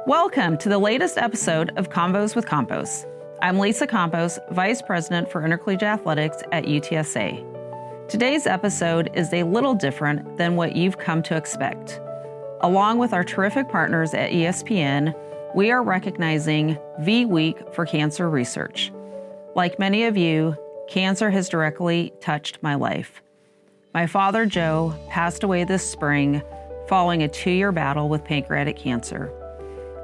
Welcome to the latest episode of Convos with Campos. I'm Lisa Campos, Vice President for Intercollegiate Athletics at UTSA. Today's episode is a little different than what you've come to expect. Along with our terrific partners at ESPN, we are recognizing V Week for Cancer Research. Like many of you, cancer has directly touched my life. My father, Joe, passed away this spring following a 2-year battle with pancreatic cancer.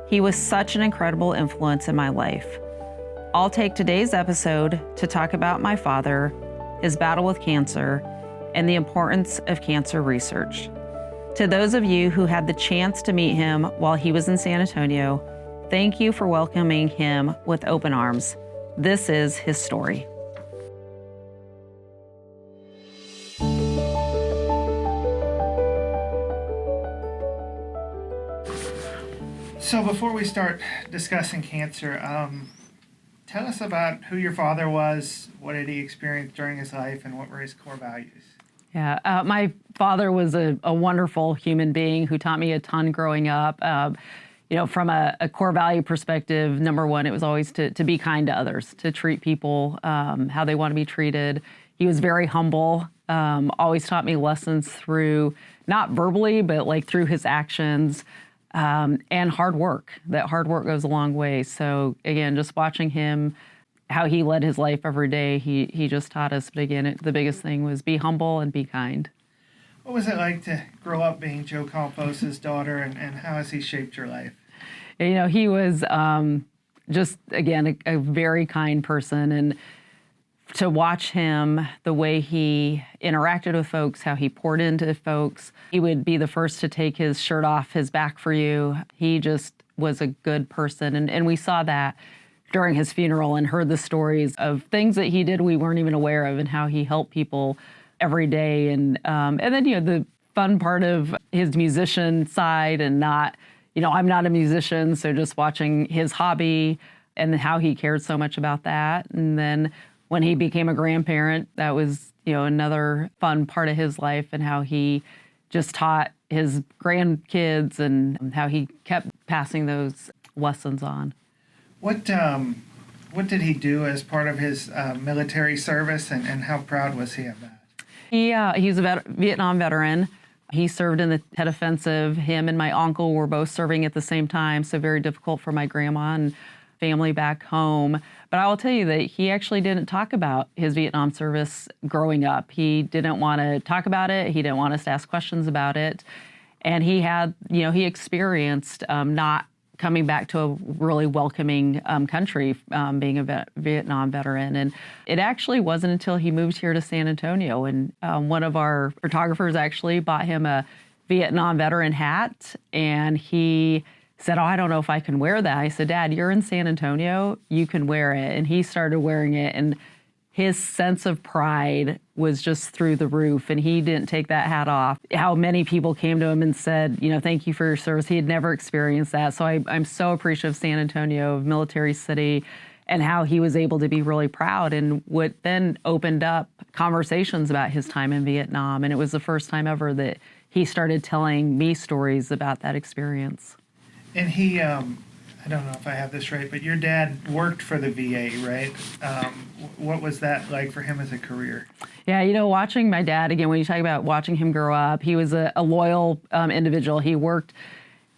He was such an incredible influence in my life. I'll take today's episode to talk about my father, his battle with cancer, and the importance of cancer research. To those of you who had the chance to meet him while he was in San Antonio, thank you for welcoming him with open arms. This is his story. So before we start discussing cancer, tell us about who your father was, what did he experience during his life, and what were his core values? Yeah, my father was a wonderful human being who taught me a ton growing up. From a core value perspective, number one, it was always to be kind to others, to treat people how they want to be treated. He was very humble, always taught me lessons through, not verbally, but like through his actions. And hard work. That hard work goes a long way. So again, just watching him, how he led his life every day, he just taught us. But again, the biggest thing was be humble and be kind. What was it like to grow up being Joe Campos' daughter, and how has he shaped your life? He was just, again, a very kind person. And to watch him, the way he interacted with folks, how he poured into folks. He would be the first to take his shirt off his back for you. He just was a good person. And we saw that during his funeral and heard the stories of things that he did we weren't even aware of and how he helped people every day. And then, the fun part of his musician side and not, I'm not a musician, so just watching his hobby and how he cared so much about that. And then when he became a grandparent, that was, another fun part of his life and how he just taught his grandkids and how he kept passing those lessons on. What did he do as part of his military service, and how proud was he of that? He's a Vietnam veteran. He served in the Tet Offensive. Him and my uncle were both serving at the same time, so very difficult for my grandma and family back home. But I will tell you that he actually didn't talk about his Vietnam service growing up. He didn't want to talk about it. He didn't want us to ask questions about it. And he had, he experienced not coming back to a really welcoming country, being a Vietnam veteran. And it actually wasn't until he moved here to San Antonio. And one of our photographers actually bought him a Vietnam veteran hat. And he said, I don't know if I can wear that. I said, Dad, you're in San Antonio, you can wear it. And he started wearing it, and his sense of pride was just through the roof, and he didn't take that hat off. How many people came to him and said, thank you for your service. He had never experienced that. So I'm so appreciative of San Antonio, of Military City, and how he was able to be really proud, and what then opened up conversations about his time in Vietnam. And it was the first time ever that he started telling me stories about that experience. And he, I don't know if I have this right, but your dad worked for the VA, right? What was that like for him as a career? Yeah, watching my dad, again, when you talk about watching him grow up, he was a loyal individual. He worked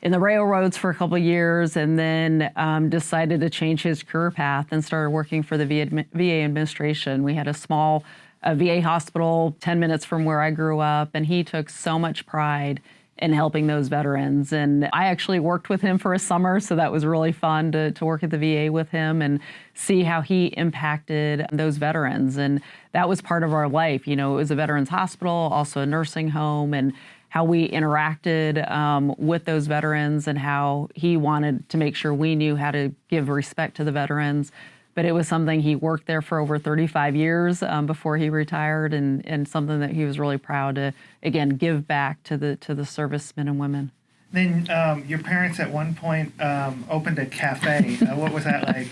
in the railroads for a couple of years and then decided to change his career path and started working for the VA administration. We had a small VA hospital 10 minutes from where I grew up, and he took so much pride in helping those veterans. And I actually worked with him for a summer, so that was really fun to work at the VA with him and see how he impacted those veterans. And that was part of our life. It was a veterans hospital, also a nursing home, and how we interacted with those veterans and how he wanted to make sure we knew how to give respect to the veterans. But it was something he worked there for over 35 years before he retired, and something that he was really proud to, again, give back to the servicemen and women. Then your parents at one point opened a cafe. What was that like?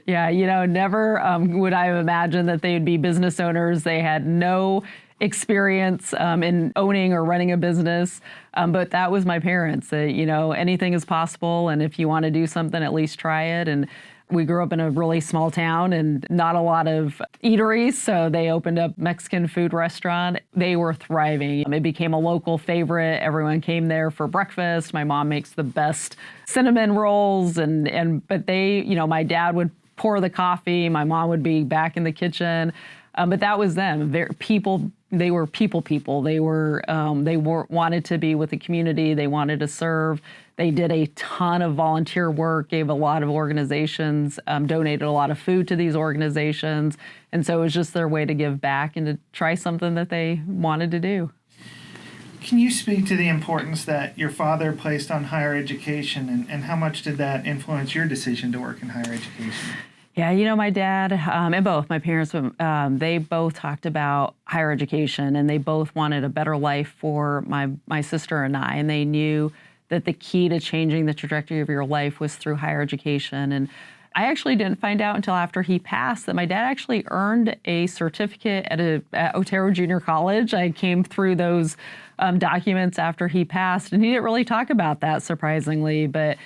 Yeah, never would I have imagined that they would be business owners. They had no experience in owning or running a business. But that was my parents, that, anything is possible. And if you want to do something, at least try it. And we grew up in a really small town and not a lot of eateries, so they opened up Mexican food restaurant. They were thriving. It became a local favorite. Everyone came there for breakfast. My mom makes the best cinnamon rolls, but they, my dad would pour the coffee. My mom would be back in the kitchen. But that was them. They were people. They wanted to be with the community. They wanted to serve. They did a ton of volunteer work, gave a lot of organizations, donated a lot of food to these organizations. And so it was just their way to give back and to try something that they wanted to do. Can you speak to the importance that your father placed on higher education, and how much did that influence your decision to work in higher education? Yeah, my dad and both my parents, they both talked about higher education, and they both wanted a better life for my sister and I, and they knew that the key to changing the trajectory of your life was through higher education. And I actually didn't find out until after he passed that my dad actually earned a certificate at Otero Junior College. I came through those documents after he passed, and he didn't really talk about that, surprisingly, but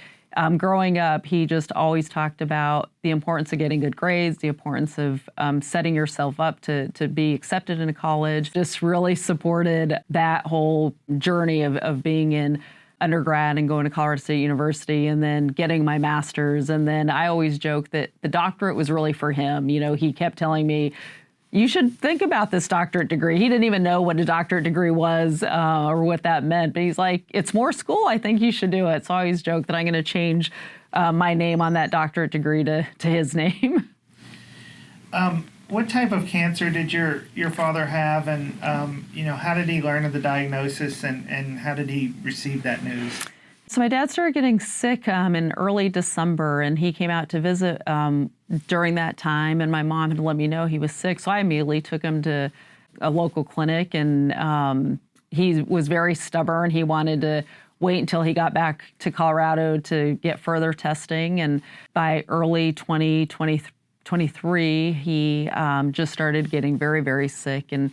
growing up, he just always talked about the importance of getting good grades, the importance of setting yourself up to be accepted into college. Just really supported that whole journey of being in undergrad and going to Colorado State University and then getting my master's. And then I always joke that the doctorate was really for him. He kept telling me, you should think about this doctorate degree. He didn't even know what a doctorate degree was or what that meant. But he's like, it's more school. I think you should do it. So I always joke that I'm going to change my name on that doctorate degree to his name. What type of cancer did your father have? And, how did he learn of the diagnosis, and how did he receive that news? So my dad started getting sick in early December, and he came out to visit during that time, and my mom had let me know he was sick. So I immediately took him to a local clinic, and he was very stubborn. He wanted to wait until he got back to Colorado to get further testing. And by early 2023, he just started getting very, very sick. And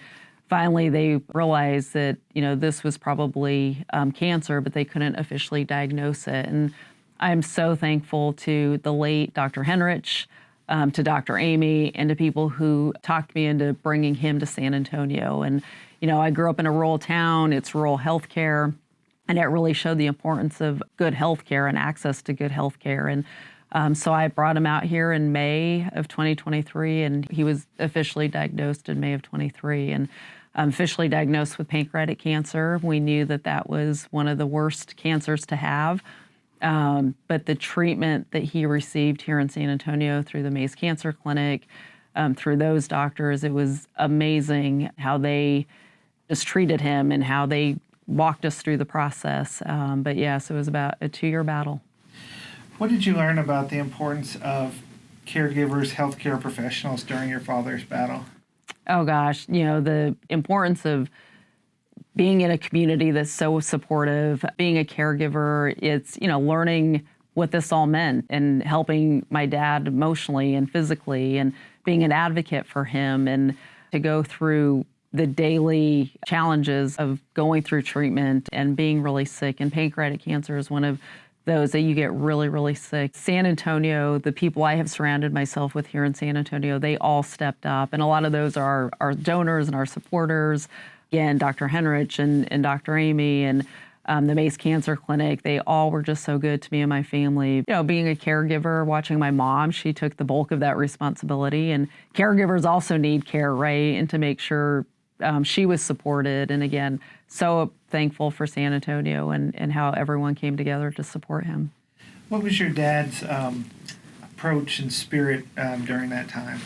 finally, they realized that, this was probably cancer, but they couldn't officially diagnose it. And I'm so thankful to the late Dr. Henrich, to Dr. Amy, and to people who talked me into bringing him to San Antonio. And, I grew up in a rural town. It's rural healthcare, and it really showed the importance of good healthcare and access to good healthcare. And so I brought him out here in May of 2023, and he was officially diagnosed in May of 23, and officially diagnosed with pancreatic cancer. We knew that was one of the worst cancers to have. But the treatment that he received here in San Antonio through the Mays Cancer Clinic, through those doctors, it was amazing how they just treated him and how they walked us through the process. But yes, it was about a 2-year battle. What did you learn about the importance of caregivers, healthcare professionals during your father's battle? Oh gosh, the importance of being in a community that's so supportive, being a caregiver, it's, learning what this all meant and helping my dad emotionally and physically and being an advocate for him, and to go through the daily challenges of going through treatment and being really sick. And pancreatic cancer is one of those that you get really, really sick. San Antonio, the people I have surrounded myself with here in San Antonio, they all stepped up. And a lot of those are our donors and our supporters. Again, Dr. Henrich and Dr. Amy and the Mays Cancer Clinic, they all were just so good to me and my family. Being a caregiver, watching my mom, she took the bulk of that responsibility. And caregivers also need care, right? And to make sure she was supported. And again, so thankful for San Antonio and how everyone came together to support him. What was your dad's approach and spirit during that time?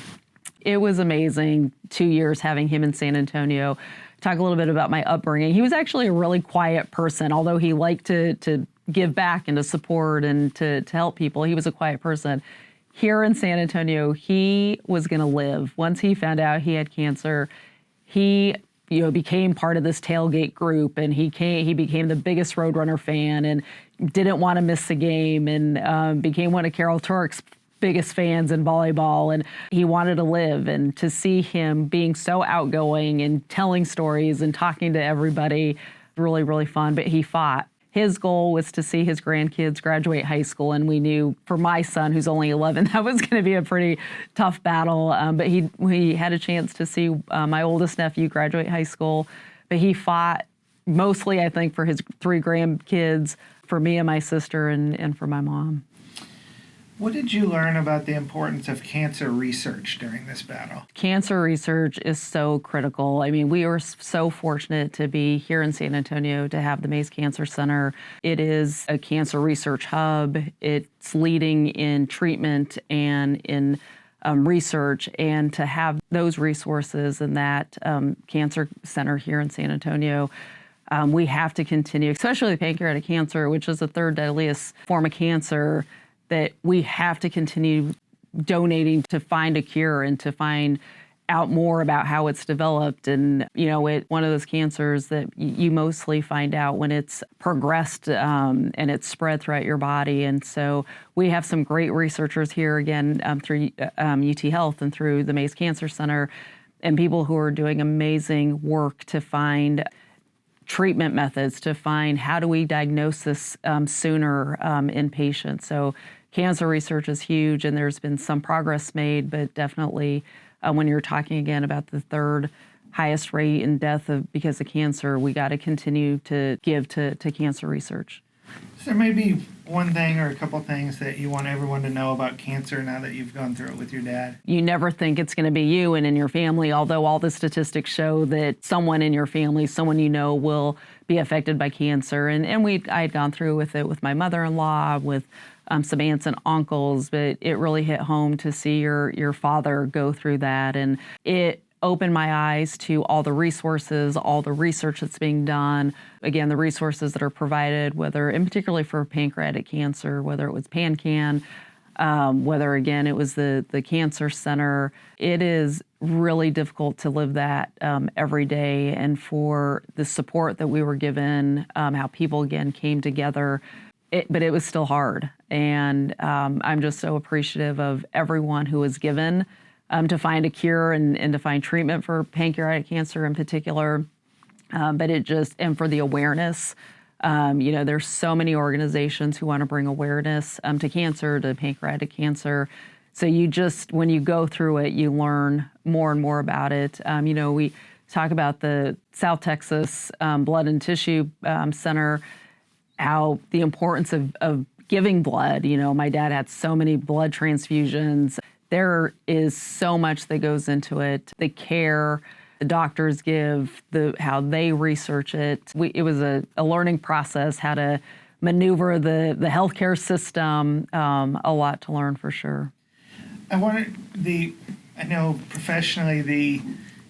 It was amazing, 2 years having him in San Antonio. Talk a little bit about my upbringing. He was actually a really quiet person, although he liked to give back and to support and to help people. He was a quiet person. Here in San Antonio, he was going to live. Once he found out he had cancer, he became part of this tailgate group, and he became the biggest Roadrunner fan and didn't want to miss a game, and became one of Carol Turk's biggest fans in volleyball, and he wanted to live. And to see him being so outgoing and telling stories and talking to everybody, really, really fun. But he fought. His goal was to see his grandkids graduate high school, and we knew for my son, who's only 11, that was going to be a pretty tough battle. But he had a chance to see my oldest nephew graduate high school, but he fought mostly, I think, for his 3 grandkids, for me and my sister, and for my mom. What did you learn about the importance of cancer research during this battle? Cancer research is so critical. I mean, we were so fortunate to be here in San Antonio to have the Mace Cancer Center. It is a cancer research hub. It's leading in treatment and in research, and to have those resources in that cancer center here in San Antonio, we have to continue, especially pancreatic cancer, which is the 3rd deadliest form of cancer, that we have to continue donating to find a cure and to find out more about how it's developed. And, one of those cancers that you mostly find out when it's progressed and it's spread throughout your body. And so we have some great researchers here, again, through UT Health and through the Mace Cancer Center, and people who are doing amazing work to find treatment methods, to find how do we diagnose this sooner in patients. So cancer research is huge, and there's been some progress made, but definitely when you're talking again about the 3rd highest rate in death because of cancer, we got to continue to give to cancer research. Is there maybe one thing or a couple things that you want everyone to know about cancer now that you've gone through it with your dad? You never think it's going to be you and in your family, although all the statistics show that someone in your family, someone you know, will be affected by cancer. And I had gone through with it with my mother-in-law, with some aunts and uncles, but it really hit home to see your father go through that. And it opened my eyes to all the resources, all the research that's being done. Again, the resources that are provided, whether, and particularly for pancreatic cancer, whether it was PanCan, whether, again, it was the Cancer Center. It is really difficult to live that every day. And for the support that we were given, how people, again, came together, but it was still hard. And I'm just so appreciative of everyone who was given to find a cure and to find treatment for pancreatic cancer in particular. But and for the awareness, there's so many organizations who want to bring awareness to cancer, to pancreatic cancer. So when you go through it, you learn more and more about it. We talk about the South Texas Blood and Tissue Center, how the importance of giving blood. My dad had so many blood transfusions. There is so much that goes into it. The care the doctors give, how they research it. It was a learning process, how to maneuver the healthcare system. A lot to learn for sure. I know professionally the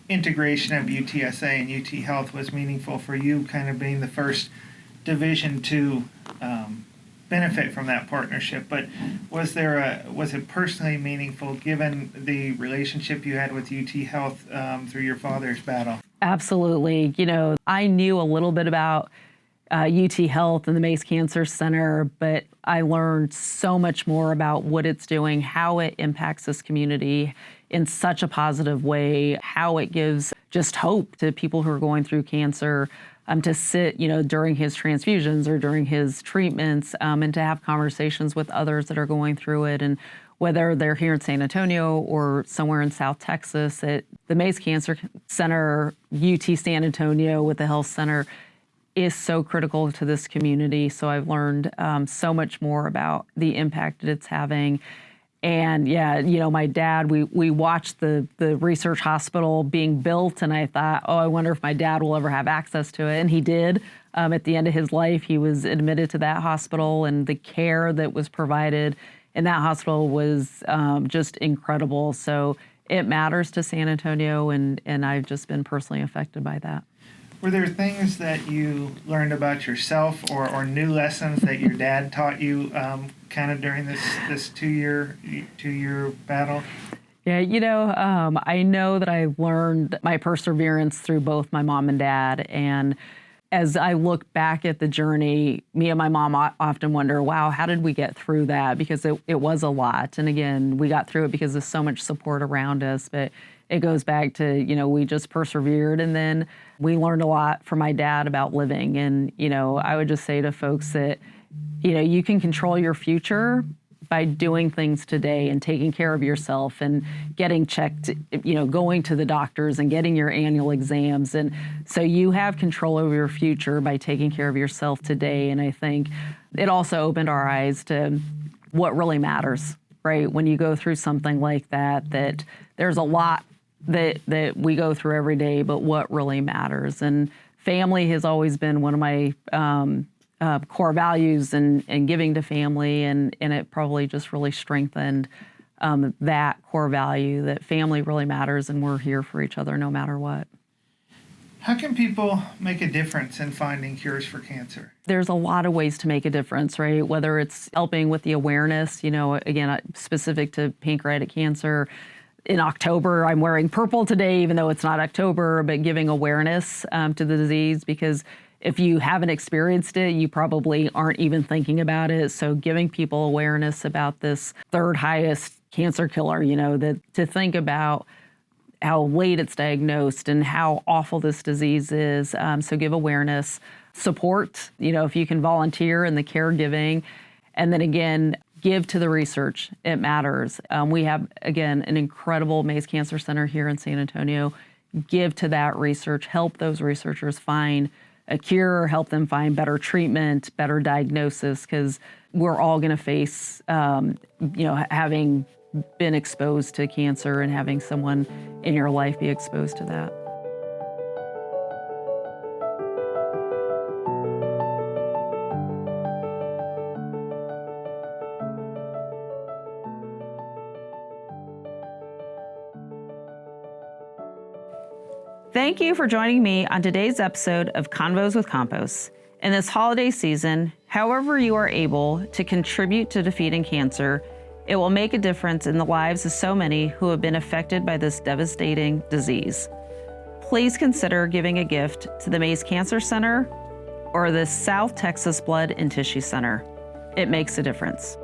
integration of UTSA and UT Health was meaningful for you, kind of being the first division to benefit from that partnership. But was it personally meaningful given the relationship you had with UT Health through your father's battle? Absolutely. I knew a little bit about UT Health and the Mace Cancer Center, but I learned so much more about what it's doing, how it impacts this community in such a positive way, how it gives just hope to people who are going through cancer, to sit, during his transfusions or during his treatments, and to have conversations with others that are going through it. And whether they're here in San Antonio or somewhere in South Texas, at the Mace Cancer Center, UT San Antonio with the health center is so critical to this community. So I've learned so much more about the impact that it's having. And my dad, we watched the research hospital being built, and I thought, I wonder if my dad will ever have access to it. And he did. At the end of his life, he was admitted to that hospital, and the care that was provided in that hospital was just incredible. So it matters to San Antonio, and I've just been personally affected by that. Were there things that you learned about yourself or new lessons that your dad taught you kind of during this two-year battle? Yeah, I know that I learned my perseverance through both my mom and dad, and as I look back at the journey, me and my mom often wonder, wow, how did we get through that? Because it was a lot. And again, we got through it because of so much support around us. But it goes back to, we just persevered. And then we learned a lot from my dad about living. And, I would just say to folks that, you can control your future by doing things today and taking care of yourself and getting checked, going to the doctors and getting your annual exams. And so you have control over your future by taking care of yourself today. And I think it also opened our eyes to what really matters, right? When you go through something like that there's a lot that we go through every day, but what really matters. And family has always been one of my core values and giving to family, and it probably just really strengthened that core value that family really matters and we're here for each other no matter what. How can people make a difference in finding cures for cancer? There's a lot of ways to make a difference, right? Whether it's helping with the awareness, again, specific to pancreatic cancer. In October, I'm wearing purple today, even though it's not October, but giving awareness to the disease, because if you haven't experienced it, you probably aren't even thinking about it. So giving people awareness about this third highest cancer killer, that to think about how late it's diagnosed and how awful this disease is. So give awareness, support, if you can volunteer in the caregiving, and then again, give to the research. It matters. We have, again, an incredible Mays Cancer Center here in San Antonio. Give to that research, help those researchers find a cure, help them find better treatment, better diagnosis, because we're all going to face, having been exposed to cancer and having someone in your life be exposed to that. Thank you for joining me on today's episode of Convos with Campos. In this holiday season, however you are able to contribute to defeating cancer, it will make a difference in the lives of so many who have been affected by this devastating disease. Please consider giving a gift to the Mays Cancer Center or the South Texas Blood and Tissue Center. It makes a difference.